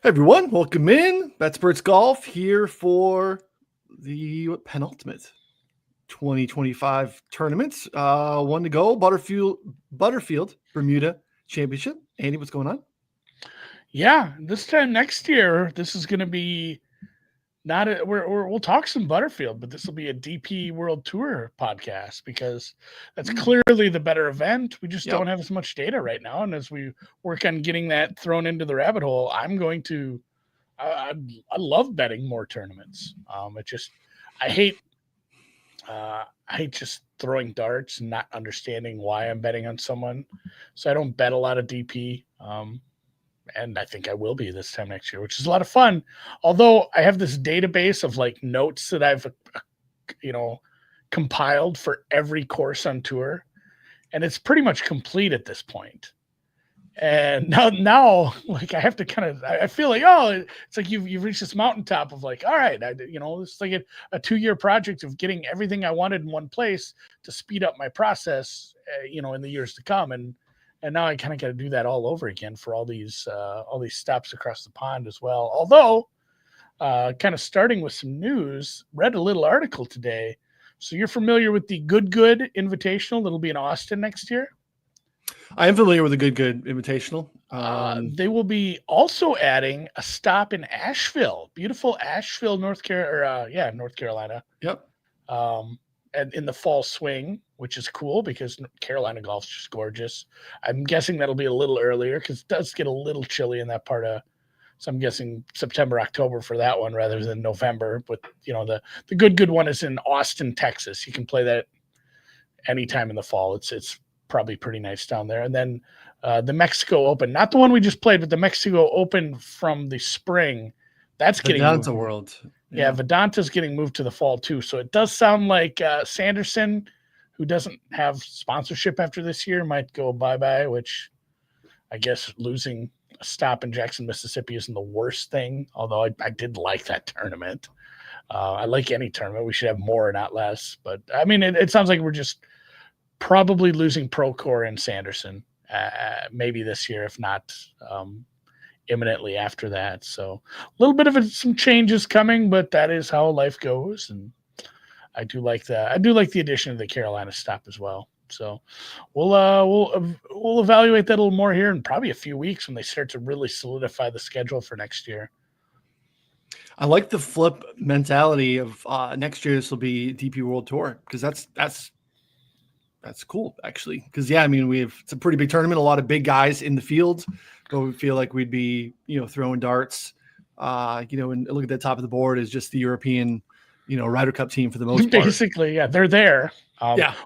Hey everyone, welcome in. That's Birds Golf here for the penultimate 2025 tournament. One to go, Butterfield Bermuda Championship. Andy, what's going on? Yeah, this time next year, this is going to be not a, we'll talk some Butterfield, but this will be a DP World Tour podcast because that's clearly the better event. We just don't have as much data right now, and as we work on getting that thrown into the rabbit hole, I'm going to. I love betting more tournaments. I hate I hate just throwing darts and not understanding why I'm betting on someone, so I don't bet a lot of DP. And I think I will be this time next year, which is a lot of fun. Although I have this database of like notes that I've, compiled for every course on tour, and it's pretty much complete at this point. And now, like I have to I feel like, it's like you've reached this mountaintop of like, all right, it's like a 2-year project of getting everything I wanted in one place to speed up my process, in the years to come, and now I kind of got to do that all over again for all these stops across the pond as well. Although, kind of starting with some news, read a little article today. So you're familiar with the Good Invitational that'll be in Austin next year? I am familiar with the Good Invitational. They will be also adding a stop in Asheville, beautiful Asheville, North Carolina. Yep. And in the fall swing, which is cool because Carolina golf's just gorgeous. I'm guessing that'll be a little earlier because it does get a little chilly in that part of. So I'm guessing September, October for that one rather than November. But the good one is in Austin, Texas. You can play that anytime in the fall. It's probably pretty nice down there. And then the Mexico Open, not the one we just played, but the Mexico Open from the spring. That's getting Vedanta World. Yeah, Vedanta's getting moved to the fall too. So it does sound like Sanderson, who doesn't have sponsorship after this year, might go bye-bye, which I guess losing a stop in Jackson, Mississippi isn't the worst thing, although I did like that tournament. I like any tournament. We should have more, not less. But, I mean, it sounds like we're just probably losing Procore and Sanderson maybe this year, if not imminently after that. So a little bit of some changes coming, but that is how life goes. And I do like that. I do like the addition of the Carolina stop as well. So we'll evaluate that a little more here in probably a few weeks when they start to really solidify the schedule for next year. I like the flip mentality of next year. This will be DP World Tour because that's cool actually. Because it's a pretty big tournament, a lot of big guys in the field. But we feel like we'd be, throwing darts, and look at the top of the board is just the European, Ryder Cup team for the most part. Basically, yeah, they're there.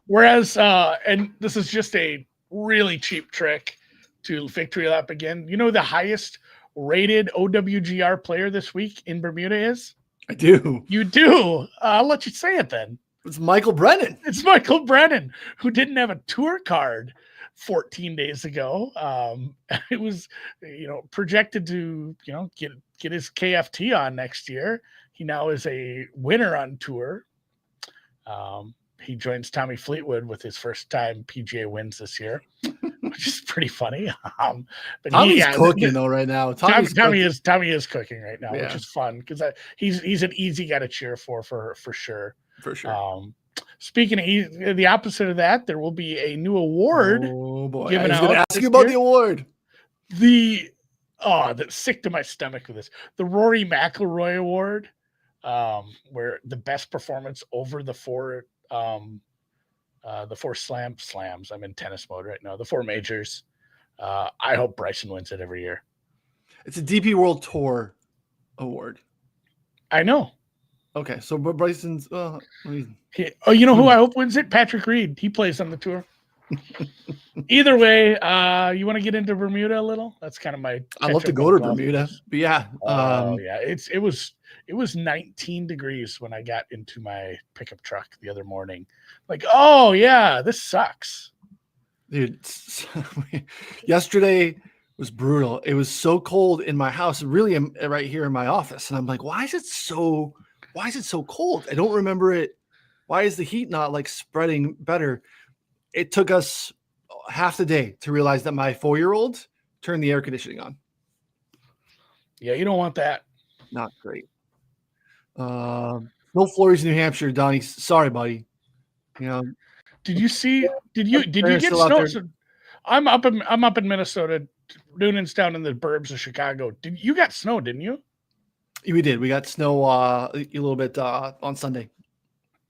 Whereas, and this is just a really cheap trick to victory lap again. You know, the highest rated OWGR player this week in Bermuda is? I do. You do? I'll let you say it then. It's Michael Brennan. It's Michael Brennan, who didn't have a tour card 14 days ago. It was, projected to, get his KFT on next year. He now is a winner on tour. He joins Tommy Fleetwood with his first time PGA wins this year, which is pretty funny. But Tommy's cooking though right now. Tommy is cooking right now, which is fun because he's an easy guy to cheer for sure. For sure. Speaking of the opposite of that, there will be a new award. Oh boy! I was going to ask you about the award. That's sick to my stomach with this. The Rory McIlroy Award, where the best performance over the four slams. I'm in tennis mode right now. The 4 majors. I hope Bryson wins it every year. It's a DP World Tour award. I know. Okay, so but Bryson's. You know who I hope wins it? Patrick Reed. He plays on the tour. Either way, you want to get into Bermuda a little? That's kind of my. I love to go to Bermuda, but yeah. It was 19 degrees when I got into my pickup truck the other morning. Like, oh yeah, this sucks, dude. Yesterday was brutal. It was so cold in my house, really right here in my office, and I'm like, why is it so cold? I don't remember it. Why is the heat not like spreading better? It took us half the day to realize that my 4-year-old turned the air conditioning on. Yeah, you don't want that. Not great. No flurries in New Hampshire, Donnie. Sorry, buddy. You know, Did you see? Did you they're get still out snow? there. So I'm up in Minnesota. Noonan's down in the burbs of Chicago. Did you got snow? Didn't you? We did. We got snow a little bit on Sunday.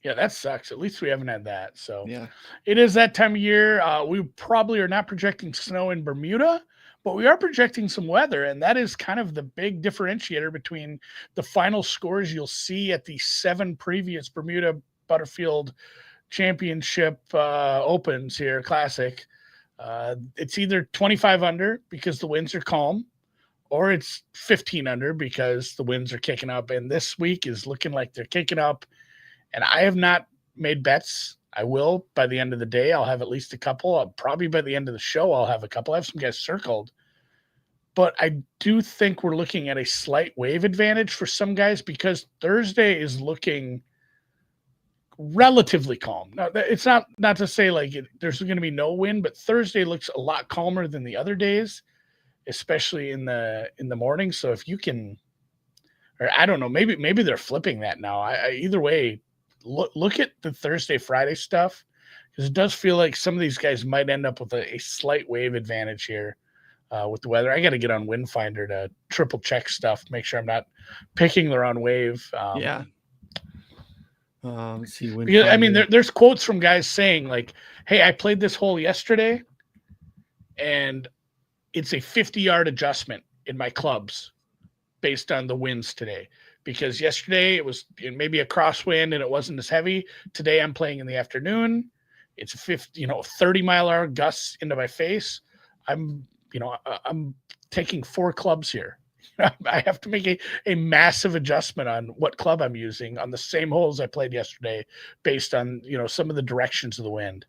Yeah, that sucks. At least we haven't had that. So Yeah. it is that time of year. We probably are not projecting snow in Bermuda, but we are projecting some weather. And that is kind of the big differentiator between the final scores you'll see at the 7 previous Bermuda Butterfield Championship Opens here, Classic. It's either 25 under because the winds are calm, or it's 15 under because the winds are kicking up. And this week is looking like they're kicking up. And I have not made bets. I will by the end of the day. I'll have at least a couple. Probably by the end of the show, I'll have a couple. I have some guys circled. But I do think we're looking at a slight wave advantage for some guys because Thursday is looking relatively calm. Now, it's not to say like there's going to be no wind, but Thursday looks a lot calmer than the other days, especially in the morning. So if you can, or I don't know, maybe they're flipping that now. Either way, look at the Thursday, Friday stuff, because it does feel like some of these guys might end up with a slight wave advantage here with the weather. I got to get on Windfinder to triple check stuff, make sure I'm not picking the wrong wave. Yeah. Let's see. Because, I mean, there's quotes from guys saying like, "Hey, I played this hole yesterday, and it's a 50-yard adjustment in my clubs based on the winds today." Because yesterday it was maybe a crosswind and it wasn't as heavy. Today I'm playing in the afternoon. It's a 30-mile-an-hour gusts into my face. I'm taking 4 clubs here. I have to make a massive adjustment on what club I'm using on the same holes I played yesterday based on, some of the directions of the wind.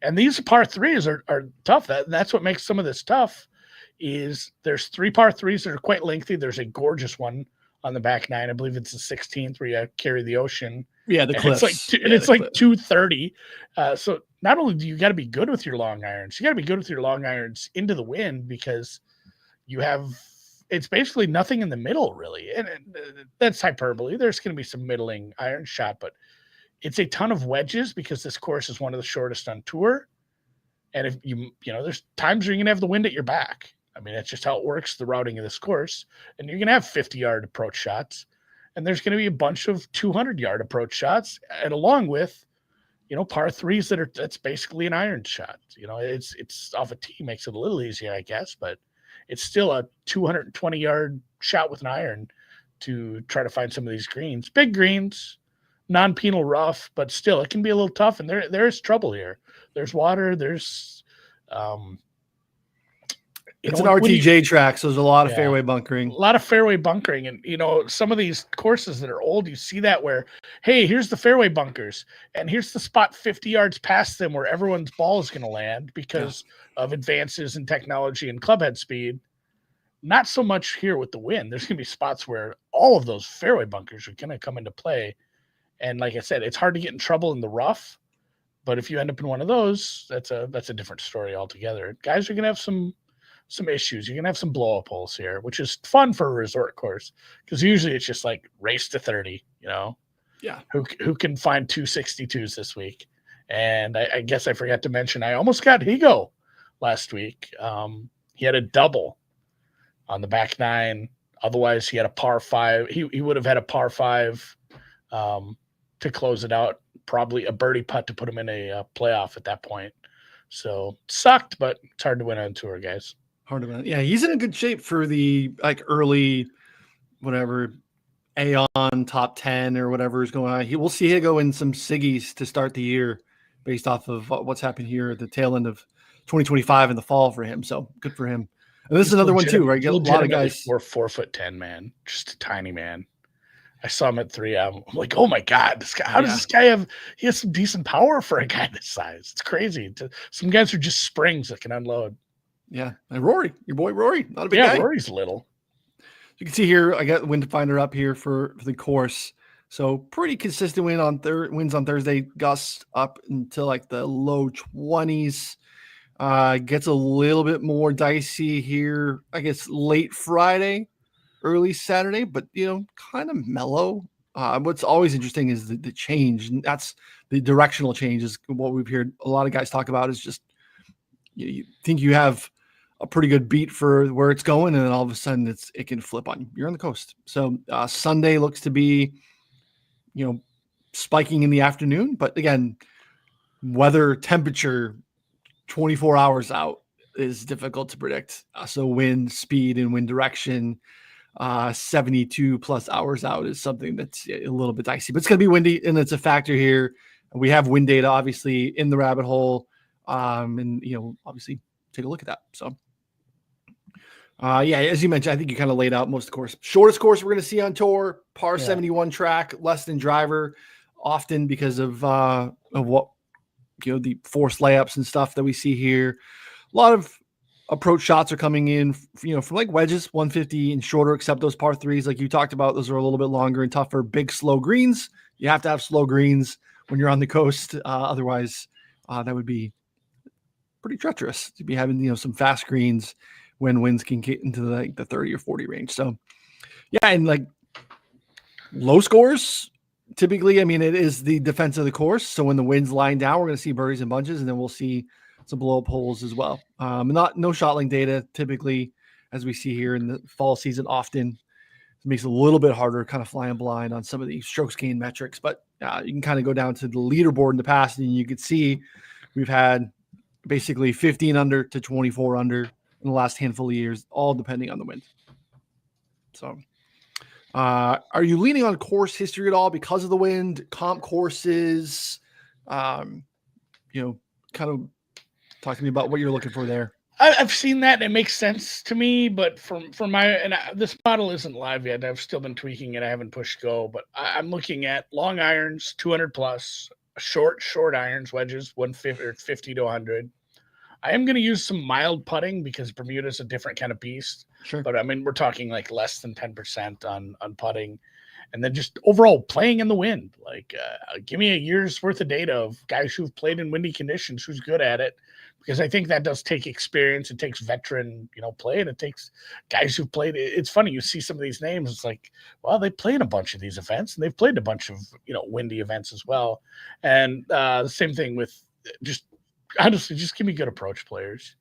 And these par threes are tough. That's what makes some of this tough is there's 3 par threes that are quite lengthy. There's a gorgeous one on the back 9. I believe it's the 16th where you carry the ocean. Yeah, the cliffs. It's like 230. So not only do you got to be good with your long irons, you got to be good with your long irons into the wind because it's basically nothing in the middle really. And that's hyperbole. There's going to be some middling iron shot, but it's a ton of wedges because this course is one of the shortest on tour. And if there's times where you're going to have the wind at your back. I mean, that's just how it works, the routing of this course. And you're going to have 50-yard approach shots. And there's going to be a bunch of 200-yard approach shots. And along with, par threes that's basically an iron shot. It's off a tee, makes it a little easier, I guess. But it's still a 220-yard shot with an iron to try to find some of these greens. Big greens, non-penal rough, but still, it can be a little tough. And there is trouble here. There's water. There's it's an RTJ track, so there's a lot of fairway bunkering. A lot of fairway bunkering. And, some of these courses that are old, you see that where, hey, here's the fairway bunkers, and here's the spot 50 yards past them where everyone's ball is going to land because of advances in technology and clubhead speed. Not so much here with the wind. There's going to be spots where all of those fairway bunkers are going to come into play. And like I said, it's hard to get in trouble in the rough. But if you end up in one of those, that's a different story altogether. Guys are going to have some issues. You're going to have some blow up holes here, which is fun for a resort course because usually it's just like race to 30, Yeah. Who can find 262s this week? And I guess I forgot to mention, I almost got Higo last week. He had a double on the back 9. Otherwise, he had a par 5. He would have had a par 5 to close it out. Probably a birdie putt to put him in a playoff at that point. So sucked, but it's hard to win on tour, guys. Hard to win. Yeah, he's in a good shape for the early, whatever, Aon top 10 or whatever is going on. We'll see him go in some Siggies to start the year based off of what's happened here at the tail end of 2025 in the fall for him. So good for him. And this is another one too, right? A lot of guys. 4'10", man, just a tiny man. I saw him at 3. I'm like, oh my God, this guy! How does this guy have? He has some decent power for a guy this size. It's crazy. Some guys are just springs that can unload. Yeah, and Rory, your boy Rory, not a big guy. Yeah, Rory's little. You can see here, I got Windfinder up here for the course. So pretty consistent winds on Thursday, gusts up until like the low 20s. Gets a little bit more dicey here, I guess, late Friday. early Saturday, but kind of mellow. What's always interesting is the change, and that's the directional change. Is what we've heard a lot of guys talk about. Is just you think you have a pretty good beat for where it's going, and then all of a sudden it can flip on you. You're on the coast. So Sunday looks to be, spiking in the afternoon, but again, weather temperature 24 hours out is difficult to predict. So wind speed and wind direction, 72 plus hours out is something that's a little bit dicey, but it's going to be windy, and it's a factor here. We have wind data obviously in the rabbit hole, and obviously take a look at that. So as you mentioned, I think you kind of laid out most of the course. Shortest course we're going to see on tour, par 71 track, less than driver, often because of what the forced layups and stuff that we see here. A lot of approach shots are coming in, from like wedges, 150 and shorter, except those par threes, like you talked about, those are a little bit longer and tougher. Big slow greens. You have to have slow greens when you're on the coast. Otherwise, that would be pretty treacherous to be having some fast greens when winds can get into the 30 or 40 range. So and like low scores, typically, it is the defense of the course. So when the wind's lying down, we're going to see birdies and bunches, and then we'll see some blow up holes as well. No shot length data typically, as we see here in the fall season. Often it makes it a little bit harder, kind of flying blind on some of the strokes gained metrics. But you can kind of go down to the leaderboard in the past, and you could see we've had basically 15 under to 24 under in the last handful of years, all depending on the wind. So. Are you leaning on course history at all because of the wind, comp courses? Kind of talk to me about what you're looking for there. I've seen that, and it makes sense to me, but this model isn't live yet. I've still been tweaking it. I haven't pushed go, but I'm looking at long irons, 200 plus, short irons, wedges, 150 or 50 to 100. I am going to use some mild putting because Bermuda is a different kind of beast. Sure. But we're talking like less than 10% on putting. And then just overall playing in the wind. Like, give me a year's worth of data of guys who've played in windy conditions, who's good at it. Because I think that does take experience. It takes veteran, play, and it takes guys who've played. It's funny, you see some of these names. It's like, well, they played a bunch of these events, and they've played a bunch of, windy events as well. And the same thing with honestly, just give me good approach players.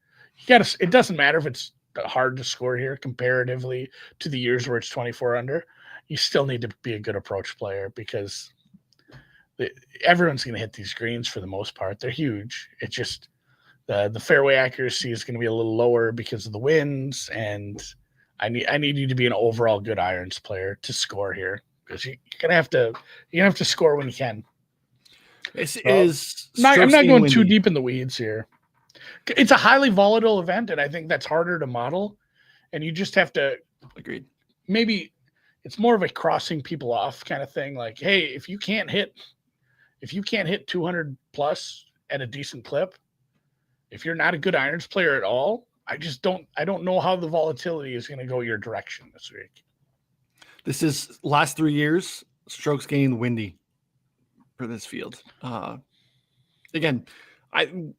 It doesn't matter if it's hard to score here comparatively to the years where it's 24 under. You still need to be a good approach player because everyone's going to hit these greens for the most part. They're huge. It's just the fairway accuracy is going to be a little lower because of the winds, and I need you to be an overall good irons player to score here because you're gonna have to score when you can. I'm not going too deep in the weeds here. It's a highly volatile event, and I think that's harder to model. And you just have to. Agreed. Maybe it's more of a crossing people off kind of thing. Like, hey, if you can't hit 200 plus at a decent clip, if you're not a good irons player at all, I don't know how the volatility is going to go your direction this week. This is last 3 years, strokes gained windy for this field. Again,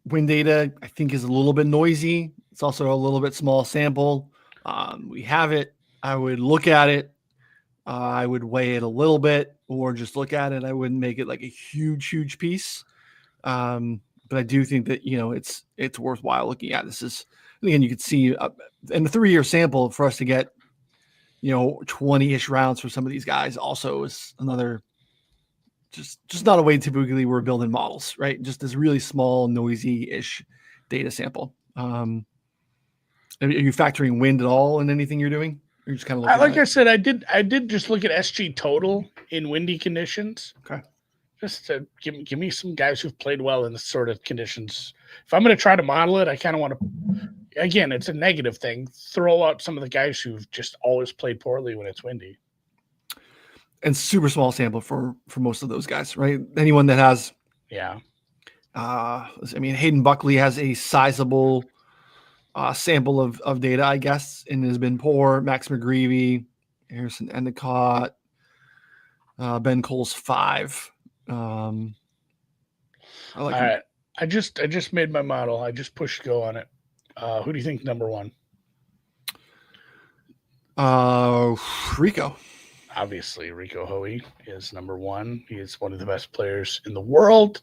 wind data, I think, is a little bit noisy. It's also a little bit small sample. We have it. I would look at it. I would weigh it a little bit or just look at it. I wouldn't make it like a huge piece. But I do think that, it's worthwhile looking at. This is, again, you could see in the 3-year sample for us to get, 20-ish rounds for some of these guys also is another, just not a way typically we're building models, right? Just this really small, noisy-ish data sample. Are you factoring wind at all in anything you're doing? Or you're just kind of looking like I said, I did just look at SG total in windy conditions. Okay. Just to give me some guys who've played well in this sort of conditions. If I'm going to try to model it, I kind of want to, again, it's a negative thing. Throw out some of the guys who've just always played poorly when it's windy. And super small sample for most of those guys, right? Anyone that has, Hayden Buckley has a sizable sample of data, I guess, and has been poor. Max McGreevy, Harrison Endicott, Ben Cole's 5. I like all right. I just made my model. I just pushed go on it. Who do you think number one? Rico. Obviously, Rico Hoey is number one. He is one of the best players in the world.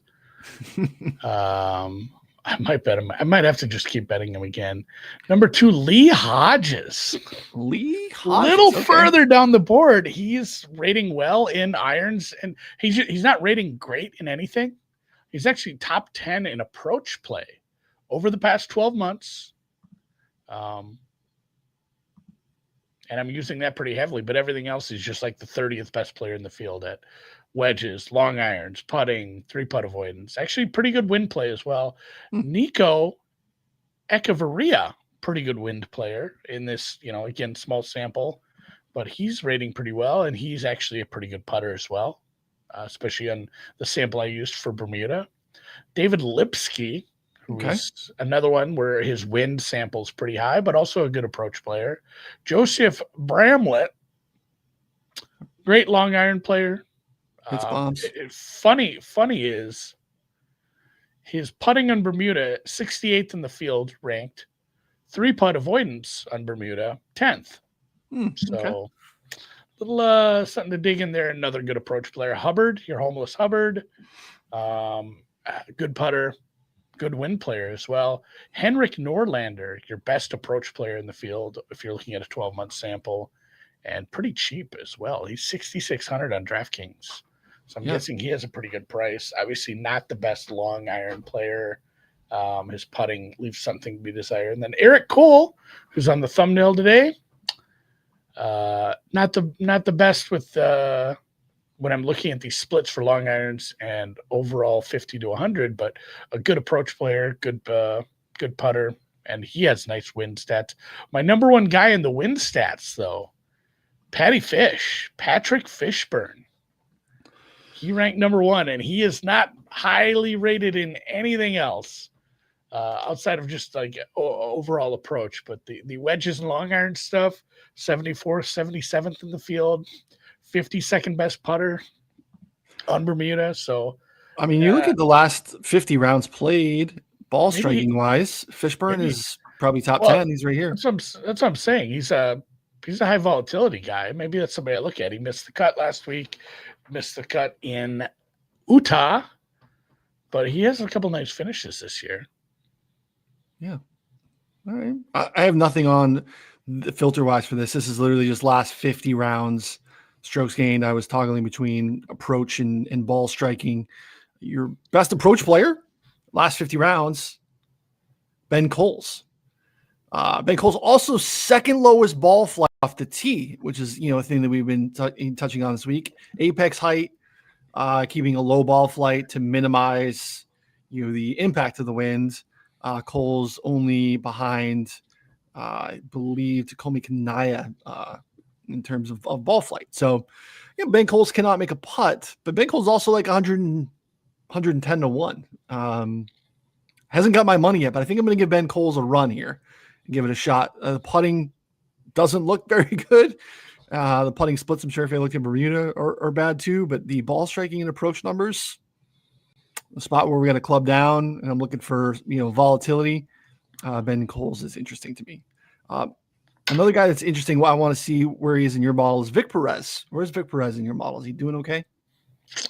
I might bet him. I might have to just keep betting him again. Number two, Lee Hodges. Lee Little Hodges. Okay. further down the board, he's rating well in irons, and he's not rating great in anything. He's actually top 10 in approach play over the past 12 months. And I'm using that pretty heavily, but everything else is just like the 30th best player in the field at wedges, long irons, putting, 3-putt avoidance. Actually, pretty good wind play as well. Nico Echeverria, pretty good wind player in this, again, small sample, but he's rating pretty well, and he's actually a pretty good putter as well, especially on the sample I used for Bermuda. David Lipsky, who's another one where his wind sample is pretty high, but also a good approach player. Joseph Bramlett, great long iron player. Hits bombs. Funny is his putting on Bermuda, 68th in the field ranked, 3-putt avoidance on Bermuda, 10th. So little something to dig in there. Another good approach player. Hubbard, your homeless Hubbard, good putter, good wind player as well. Henrik Norlander, your best approach player in the field if you're looking at a 12-month sample, and pretty cheap as well. He's $6,600 on DraftKings. So I'm guessing he has a pretty good price. Obviously not the best long iron player. His putting leaves something to be desired. And then Eric Cole, who's on the thumbnail today, not the best with when I'm looking at these splits for long irons and overall 50 to 100, but a good approach player, good putter, and he has nice wind stats. My number one guy in the wind stats, though, Patrick Fishburne. He ranked number one, and he is not highly rated in anything else outside of just like overall approach. But the wedges and long iron stuff, 74th, 77th in the field, 52nd best putter on Bermuda. So, I mean, you look at the last 50 rounds played, ball striking wise, Fishburne is probably top 10. He's right here. That's what I'm saying. He's a high volatility guy. Maybe that's somebody I look at. He missed the cut last week, missed the cut in Utah, but he has a couple nice finishes this year. Yeah. All right. I have nothing on the filter wise for this. This is literally just last 50 rounds, strokes gained. I was toggling between approach and ball striking. Your best approach player, last 50 rounds, Ben Coles. Ben Coles also second lowest ball flight off the tee, which is, a thing that we've been touching on this week. Apex height, keeping a low ball flight to minimize, the impact of the wind. Coles only behind, I believe, Takomi Kanaya in terms of ball flight. So, Ben Coles cannot make a putt, but Ben Coles also like 110 to 1. Hasn't got my money yet, but I think I'm going to give Ben Coles a run here and give it a shot. The putting doesn't look very good. The putting splits, I'm sure if I looked at Bermuda are bad too, but the ball striking and approach numbers, the spot where we got to club down and I'm looking for, volatility. Ben Coles is interesting to me. Another guy that's interesting, I want to see where he is in your model is Vic Perez. Where's Vic Perez in your model? Is he doing okay?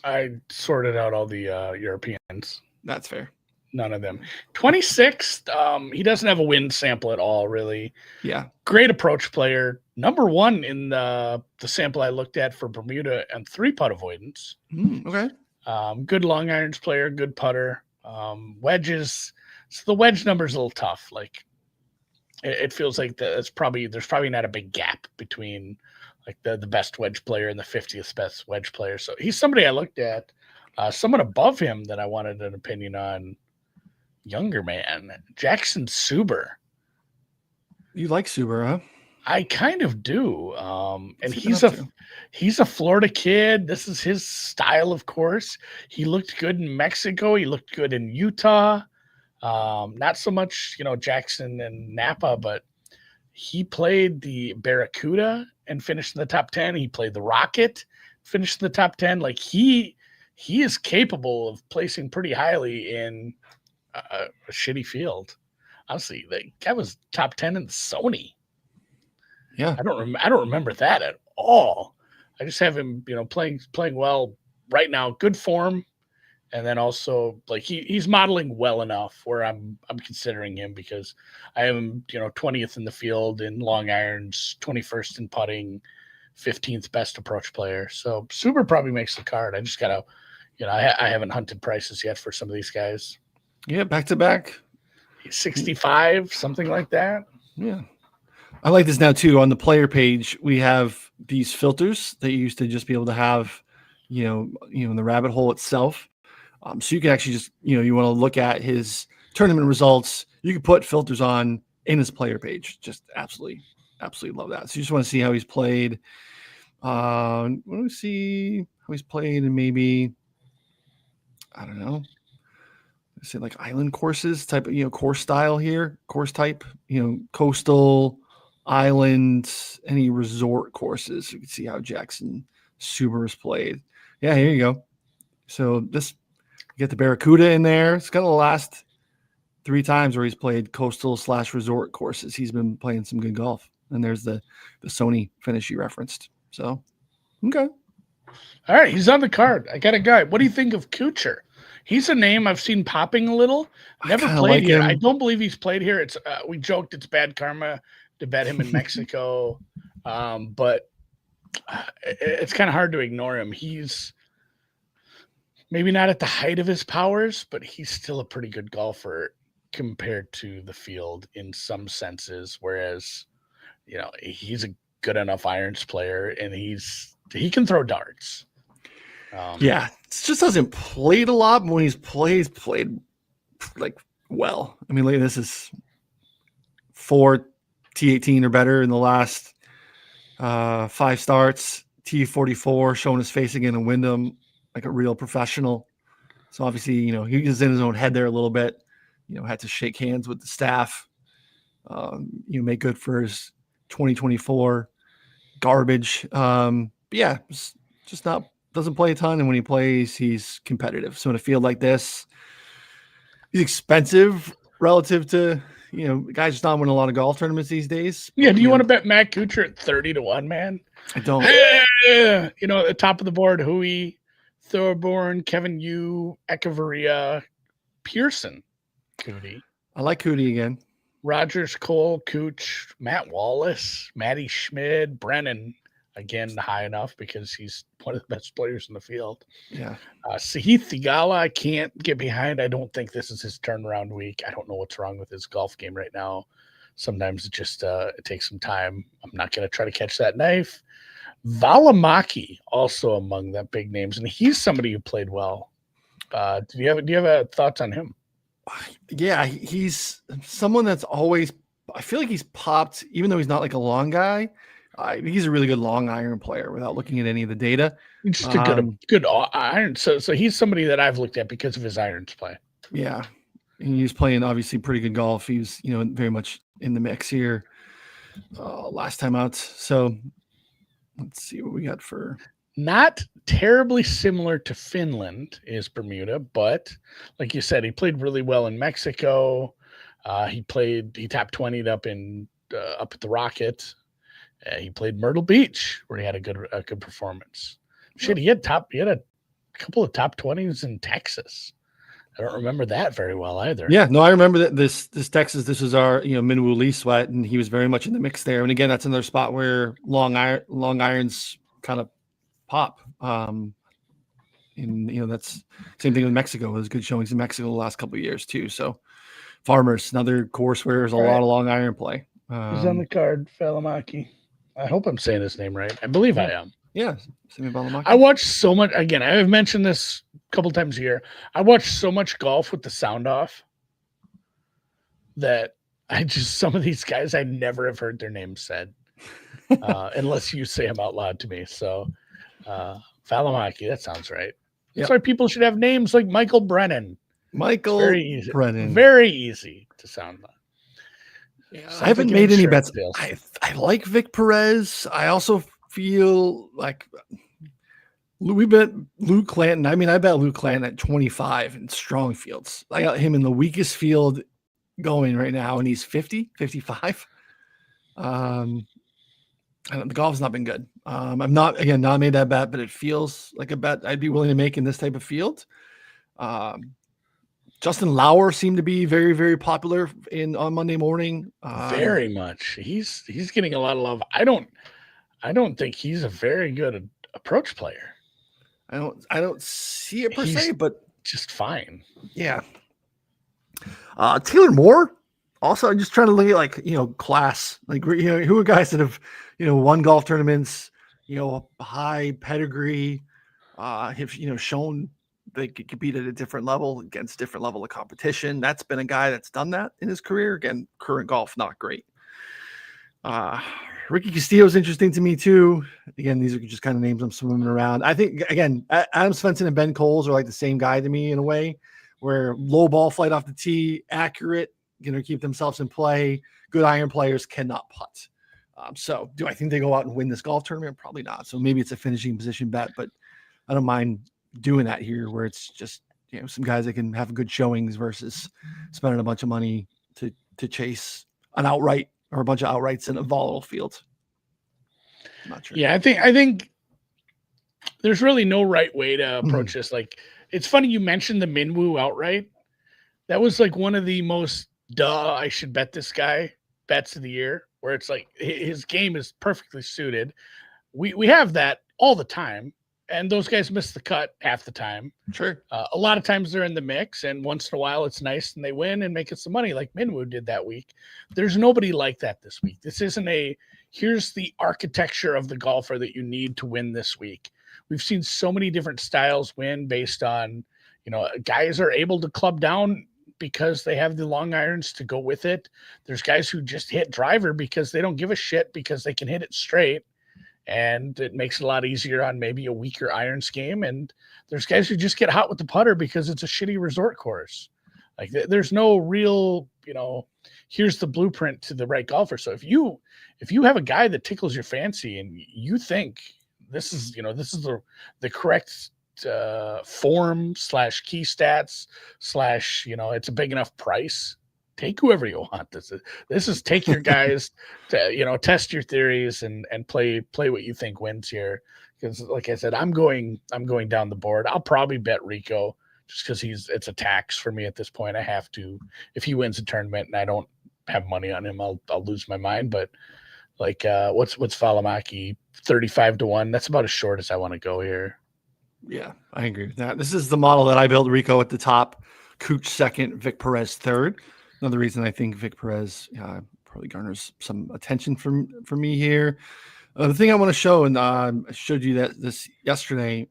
I sorted out all the Europeans. That's fair. None of them. 26th. He doesn't have a wind sample at all, really. Yeah. Great approach player. Number one in the sample I looked at for Bermuda and 3-putt avoidance. Okay. Good long irons player, good putter. Wedges. So the wedge number is a little tough. Like it feels like there's probably not a big gap between like the best wedge player and the 50th best wedge player. So he's somebody I looked at. Someone above him that I wanted an opinion on. Younger man, Jackson Suber. You like Suber, huh? I kind of do. And he's a Florida kid. This is his style, of course. He looked good in Mexico. He looked good in Utah. Not so much, Jackson and Napa, but he played the Barracuda and finished in the top 10. He played the Rocket, finished in the top 10. Like he is capable of placing pretty highly in a shitty field. Honestly, the guy was top 10 in Sony. Yeah. I don't remember that at all. I just have him, playing well right now, good form, and then also like he's modeling well enough where I'm considering him because I have him 20th in the field in long irons, 21st in putting, 15th best approach player. So Super probably makes the card. I just gotta I haven't hunted prices yet for some of these guys. Yeah, back to back. 65, something like that. Yeah. I like this now too. On the player page, we have these filters that you used to just be able to have, in the rabbit hole itself. So you can actually just, you want to look at his tournament results. You can put filters on in his player page. Just absolutely love that. So you just want to see how he's played. Want to see how he's played, and maybe, I don't know, say like island courses type of, course style here, course type, coastal, island, any resort courses. You can see how Jackson Suber's played. Yeah, here you go. So you get the Barracuda in there. It's got the last 3 times where he's played coastal/resort courses. He's been playing some good golf. And there's the Sony finish you referenced. So, okay. All right, he's on the card. I got a guy. What do you think of Kuchar? He's a name I've seen popping a little. Never played like here. him. I don't believe he's played here. It's we joked it's bad karma to bet him in Mexico, but it's kind of hard to ignore him. He's maybe not at the height of his powers, but he's still a pretty good golfer compared to the field in some senses. Whereas, he's a good enough irons player, and he can throw darts. Yeah, it just hasn't played a lot, but when he's played like well. I mean, look, this is 4 T18 or better in the last 5 starts. T44 showing his face again in Wyndham like a real professional. So obviously, he was in his own head there a little bit. Had to shake hands with the staff. Make good for his 2024 garbage. But yeah, just not. Doesn't play a ton, and when he plays, he's competitive. So in a field like this, he's expensive relative to, guys just not winning a lot of golf tournaments these days. Yeah, do you want to bet Matt Kuchar at 30-1, man? I don't. At the top of the board, Hui, Thorborn, Kevin Yu, Echeverria, Pearson, Cootie. I like Cootie again. Rogers, Cole, Cooch, Matt Wallace, Matty Schmid, Brennan. Again, high enough because he's one of the best players in the field. Yeah. Sahith Theegala, I can't get behind. I don't think this is his turnaround week. I don't know what's wrong with his golf game right now. Sometimes it just it takes some time. I'm not going to try to catch that knife. Valimaki, also among the big names, and he's somebody who played well. Do you have thoughts on him? Yeah, he's someone that's always. I feel like he's popped, even though he's not like a long guy. He's a really good long iron player without looking at any of the data. Just a good iron. So he's somebody that I've looked at because of his irons play. Yeah, and he's playing obviously pretty good golf. He was very much in the mix here last time out. So let's see what we got for. Not terribly similar to Finland is Bermuda, but like you said, he played really well in Mexico. He top 20'd up at the Rocket. He played Myrtle Beach, where he had a good performance. Shit, he had a couple of top 20s in Texas. I don't remember that very well either. Yeah, no, I remember that this Texas. This was our Minwoo Lee sweat, and he was very much in the mix there. And again, that's another spot where long irons kind of pop. And that's same thing with Mexico. There's good showings in Mexico the last couple of years too. So Farmers, another course where there's a lot of long iron play. He's on the card, Valimaki. I hope I'm saying his name right. I believe I am. Yeah. I watch so much. Again, I've mentioned this a couple times a year. I watch so much golf with the sound off that some of these guys, I never have heard their names said unless you say them out loud to me. So Valimaki, that sounds right. That's why people should have names like Michael Brennan. Very easy. Brennan. Very easy to sound like. Yeah, I haven't made any bets. I like Vic Perez. I also feel like we bet Luke Clanton. I mean, I bet Luke Clanton at 25 in strong fields. I got him in the weakest field going right now, and he's 50, 55. The golf's not been good. I've not made that bet, but it feels like a bet I'd be willing to make in this type of field. Justin Lauer seemed to be very, very popular on Monday morning. Very much. He's getting a lot of love. I don't think he's a very good approach player. I don't see it per He's se, but just fine. yeah. Taylor Moore. Also, I'm just trying to look at class, who are guys that have, won golf tournaments, high pedigree, have, shown they could compete at a different level against different level of competition. That's been a guy that's done that in his career. Again, current golf, not great. Ricky Castillo is interesting to me too. Again, these are just kind of names I'm swimming around. I think, again, Adam Svensson and Ben Coles are like the same guy to me in a way, where low ball flight off the tee, accurate, keep themselves in play. Good iron players cannot putt. So do I think they go out and win this golf tournament? Probably not. So maybe it's a finishing position bet, but I don't mind doing that here, where it's just, some guys that can have good showings versus spending a bunch of money to chase an outright or a bunch of outrights in a volatile field. I'm not sure. Yeah, I think there's really no right way to approach this. Like, it's funny you mentioned the Minwoo outright. That was like one of the most I should bet this guy bets of the year, where it's like his game is perfectly suited. We have that all the time, and those guys miss the cut half the time. Sure. A lot of times they're in the mix, and once in a while it's nice and they win and make it some money, like Minwoo did that week. There's nobody like that this week. This isn't here's the architecture of the golfer that you need to win this week. We've seen so many different styles win based on, guys are able to club down because they have the long irons to go with it. There's guys who just hit driver because they don't give a shit because they can hit it straight, and it makes it a lot easier on maybe a weaker irons game. And there's guys who just get hot with the putter because it's a shitty resort course. Like, there's no real, here's the blueprint to the right golfer. So if you have a guy that tickles your fancy and you think this is the correct form / key stats / it's a big enough price, take whoever you want. This is take your guys to, test your theories and play what you think wins here. Because like I said, I'm going down the board. I'll probably bet Rico just because it's a tax for me at this point. I have to. If he wins a tournament and I don't have money on him, I'll lose my mind. But like, what's Valimaki 35-1? That's about as short as I want to go here. Yeah, I agree with that. This is the model that I built. Rico at the top, Cooch second, Vic Perez third. Another reason I think Vic Perez probably garners some attention from me here. The thing I want to show, and I showed you this yesterday.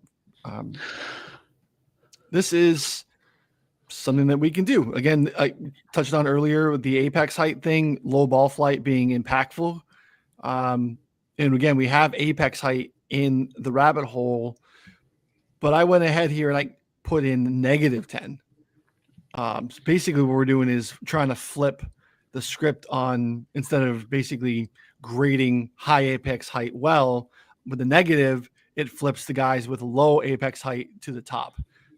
This is something that we can do. Again, I touched on earlier with the apex height thing, low ball flight being impactful. And again, we have apex height in the rabbit hole, but I went ahead here and I put in -10. So basically what we're doing is trying to flip the script on, instead of basically grading high apex height well, with the negative, it flips the guys with low apex height to the top.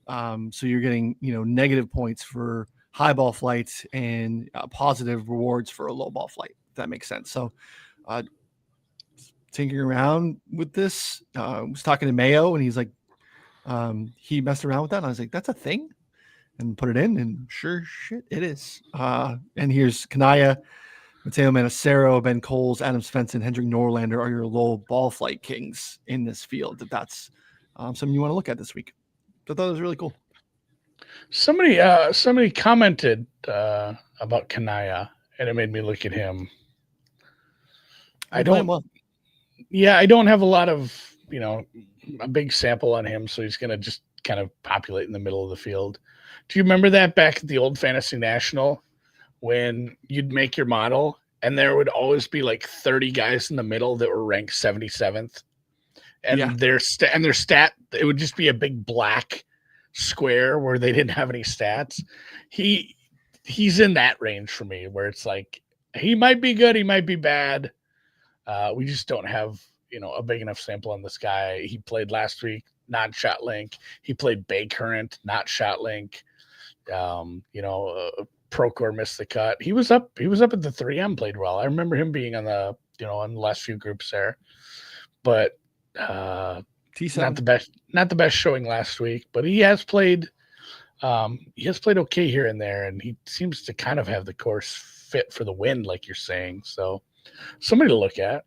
So you're getting, negative points for high ball flights and positive rewards for a low ball flight, if that makes sense. So tinkering around with this, I was talking to Mayo and he's like, he messed around with that. And I was like, that's a thing, and put it in, and sure shit, it is. And here's Kanaya, Mateo Manacero, Ben Coles, Adam Svensson, Hendrik Norlander are your low ball flight kings in this field. That's something you want to look at this week. I thought it was really cool. Somebody commented about Kanaya, and it made me look at him. I don't have a lot of, a big sample on him, so he's going to just kind of populate in the middle of the field. Do you remember that back at the old Fantasy National when you'd make your model and there would always be like 30 guys in the middle that were ranked 77th? And their stat, it would just be a big black square where they didn't have any stats. He's in that range for me, where it's like, he might be good, he might be bad. We just don't have, a big enough sample on this guy. He played last week, not shot link. He played Bay Current, not shot link. Procore missed the cut. He was up at the 3M, played well. I remember him being on the last few groups there, but not the best showing last week. But he has played okay here and there, and he seems to kind of have the course fit for the wind, like you're saying. So somebody to look at.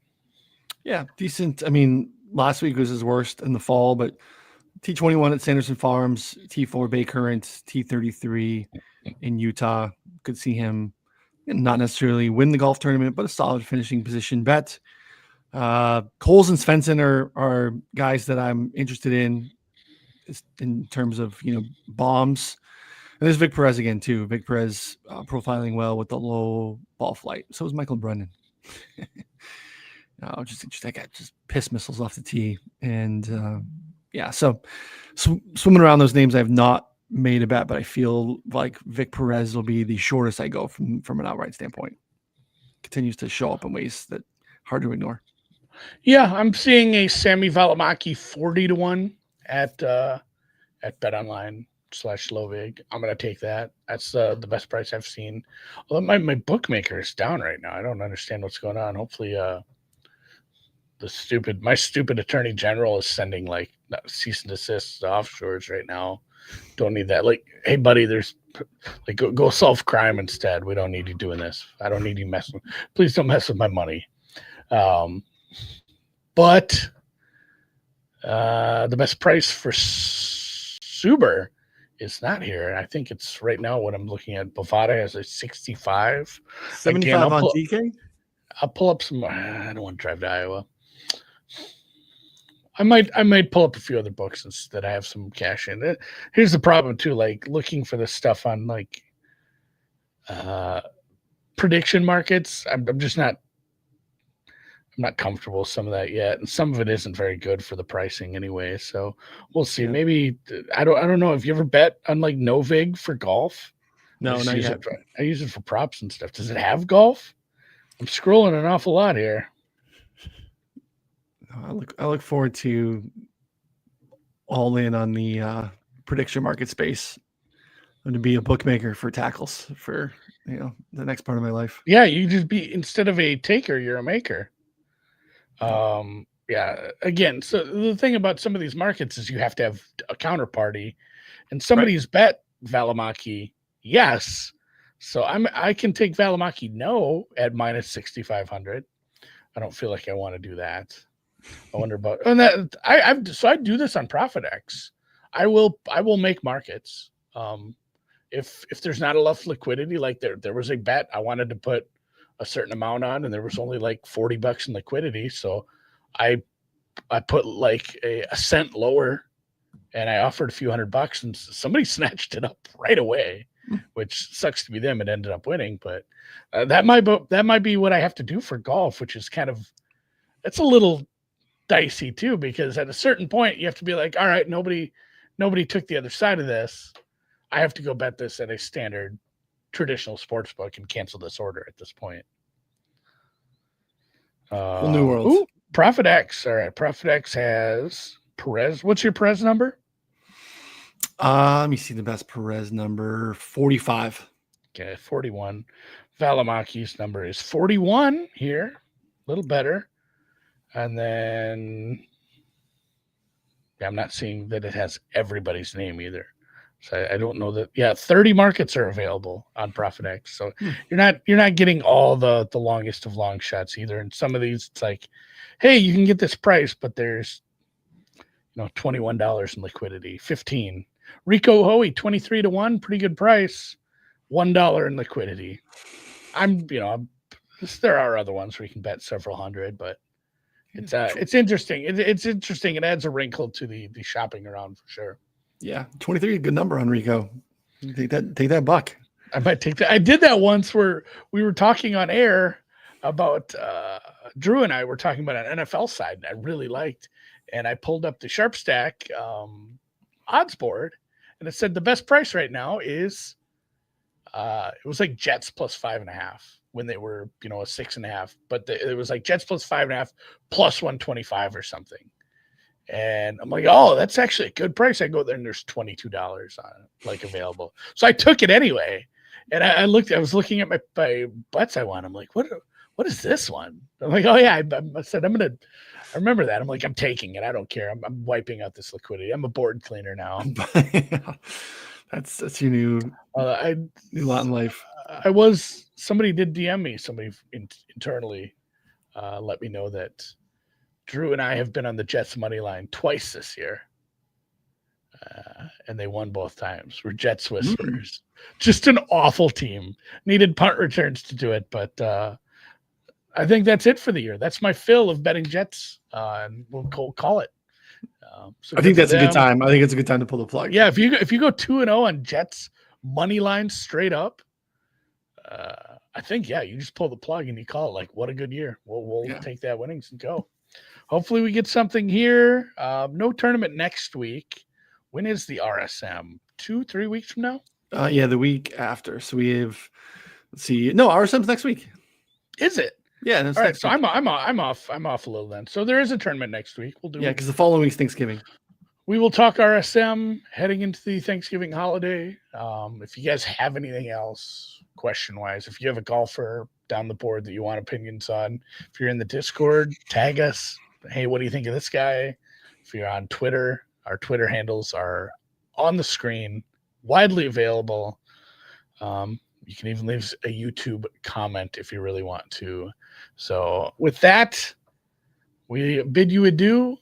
Yeah, decent. I mean, last week was his worst in the fall, but T21 at Sanderson Farms, T4 Bay Current, T33 in Utah. Could see him not necessarily win the golf tournament, but a solid finishing position bet. Coles and Svensson are guys that I'm interested in terms of, bombs. And there's Vic Perez again, too. Vic Perez profiling well with the low ball flight. So is Michael Brennan. Just interesting. That guy just piss missiles off the tee. And so swimming around those names, I have not made a bet, but I feel like Vic Perez will be the shortest I go from an outright standpoint. Continues to show up in ways that hard to ignore. Yeah, I'm seeing a Sammy Valimaki 40-1 at BetOnline/Lovig. I'm gonna take that. That's the best price I've seen. Although my bookmaker is down right now. I don't understand what's going on. Hopefully, my stupid attorney general is sending like cease and desist to offshores right now. Don't need that. Like, hey buddy, there's like go solve crime instead. We don't need you doing this. I don't need you messing. Please don't mess with my money. But the best price for Suber is not here. I think it's right now what I'm looking at. Bovada has a 65. 75 on DK? I'll pull up some. I don't want to drive to Iowa. I might pull up a few other books that I have some cash in. Here's the problem too, like looking for this stuff on like prediction markets. I'm just not comfortable with some of that yet, and some of it isn't very good for the pricing anyway. So we'll see. Yeah. Maybe I don't know. Have you ever bet on like Novig for golf? No, not yet. I use it for props and stuff. Does it have golf? I'm scrolling an awful lot here. I look forward to all in on the prediction market space. I'm to be a bookmaker for tackles for the next part of my life. Yeah, you just be, instead of a taker, you're a maker. Yeah. Again, so the thing about some of these markets is you have to have a counterparty, and somebody's bet Valimaki yes. So I can take Valimaki no at minus 6,500. I don't feel like I want to do that. I wonder about, and that I do this on ProfitX. I will make markets. If there's not enough liquidity, like there was a bet I wanted to put a certain amount on, and there was only like $40 in liquidity, so I put like a cent lower, and I offered a few $100, and somebody snatched it up right away, which sucks to be them. It ended up winning, but that might be what I have to do for golf, which is it's a little dicey too, because at a certain point you have to be like, all right, nobody took the other side of this. I have to go bet this at a standard traditional sports book and cancel this order at this point. Whole new world. Ooh, ProfitX. All right, ProfitX has Perez. What's your Perez number? Let me see the best Perez number. 45. Okay, 41. Valimaki's number is 41 here. A little better. And then I'm not seeing that it has everybody's name either. So I don't know that. Yeah, 30 markets are available on ProfitX. So you're not getting all the longest of long shots either. And some of these, it's like, hey, you can get this price, but there's $21 in liquidity, 15. Rico Hoey, 23-1, pretty good price, $1 in liquidity. There are other ones where you can bet several hundred, but it's interesting. It's interesting. It adds a wrinkle to the shopping around for sure. Yeah, 23, a good number on Rico. Take that buck. I might take that. I did that once where we were talking on air about Drew and I were talking about an NFL side I really liked, and I pulled up the Sharp Stack odds board, and it said the best price right now is it was like Jets plus 5.5 when they were a 6.5, but it was like Jets plus 5.5 plus 125 or something. And I'm like, oh, that's actually a good price. I go there and there's $22 on it, like available. So I took it anyway. And I was looking at my bets I won. I'm like, what is this one? I'm like, oh yeah, I said I remember that. I'm like, I'm taking it. I don't care. I'm wiping out this liquidity. I'm a board cleaner now. That's your new lot in life. Somebody did DM me. Somebody internally let me know that Drew and I have been on the Jets money line twice this year. And they won both times. We're Jets whisperers. Just an awful team. Needed punt returns to do it, but I think that's it for the year. That's my fill of betting Jets, and we'll call it. So I think that's a good time. I think it's a good time to pull the plug. Yeah, if you go 2-0 on Jets money line straight up, I think you just pull the plug and you call it like, what a good year. We'll take that winnings and go. Hopefully we get something here. No tournament next week. When is the RSM? 2-3 weeks from now? The week after. So we have, let's see. No, RSM's next week. Is it? Yeah. All right. So I'm off a little then. So there is a tournament next week. We'll do. Yeah, because the following week's Thanksgiving. We will talk RSM heading into the Thanksgiving holiday. If you guys have anything else question-wise, if you have a golfer down the board that you want opinions on, if you're in the Discord, tag us. Hey, what do you think of this guy? If you're on Twitter, our Twitter handles are on the screen, widely available. You can even leave a YouTube comment if you really want to. So with that, we bid you adieu.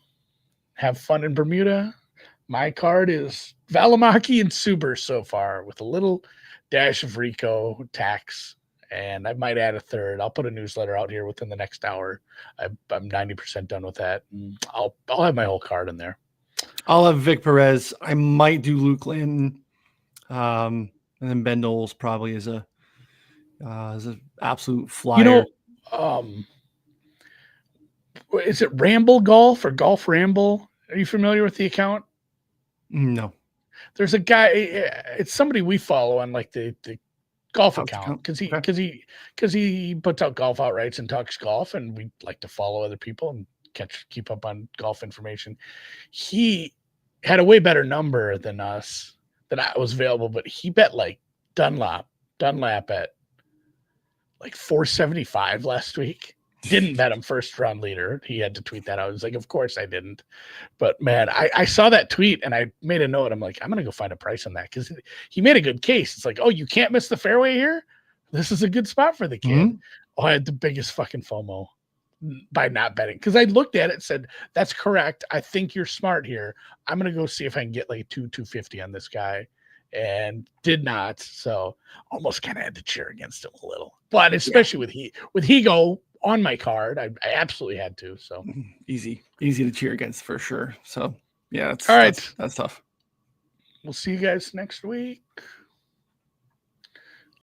Have fun in Bermuda. My card is Valimaki and Suber so far, with a little dash of Rico tax, and I might add a third. I'll put a newsletter out here within the next hour. I'm 90% done with that. I'll have my whole card in there. I'll have Vic Perez. I might do Luke Lynn, and then Ben Knowles probably is a absolute flyer. Is it Ramble Golf or Golf Ramble? Are you familiar with the account? No. There's a guy. It's somebody we follow on like the golf account because he puts out golf outrights and talks golf, and we like to follow other people and keep up on golf information. He had a way better number than us that I was available, but he bet like Dunlap at like 475 last week. Didn't bet him first round leader. He had to tweet that out. I was like, of course I didn't. But man, I saw that tweet and I made a note. I'm like, I'm going to go find a price on that because he made a good case. It's like, oh, you can't miss the fairway here? This is a good spot for the kid. Mm-hmm. Oh, I had the biggest fucking FOMO by not betting because I looked at it and said, that's correct. I think you're smart here. I'm going to go see if I can get like 250 on this guy. And did not. So almost kind of had to cheer against him a little. But especially with Higo on my card, I absolutely had to. So easy to cheer against for sure. So yeah, all right. That's tough. We'll see you guys next week.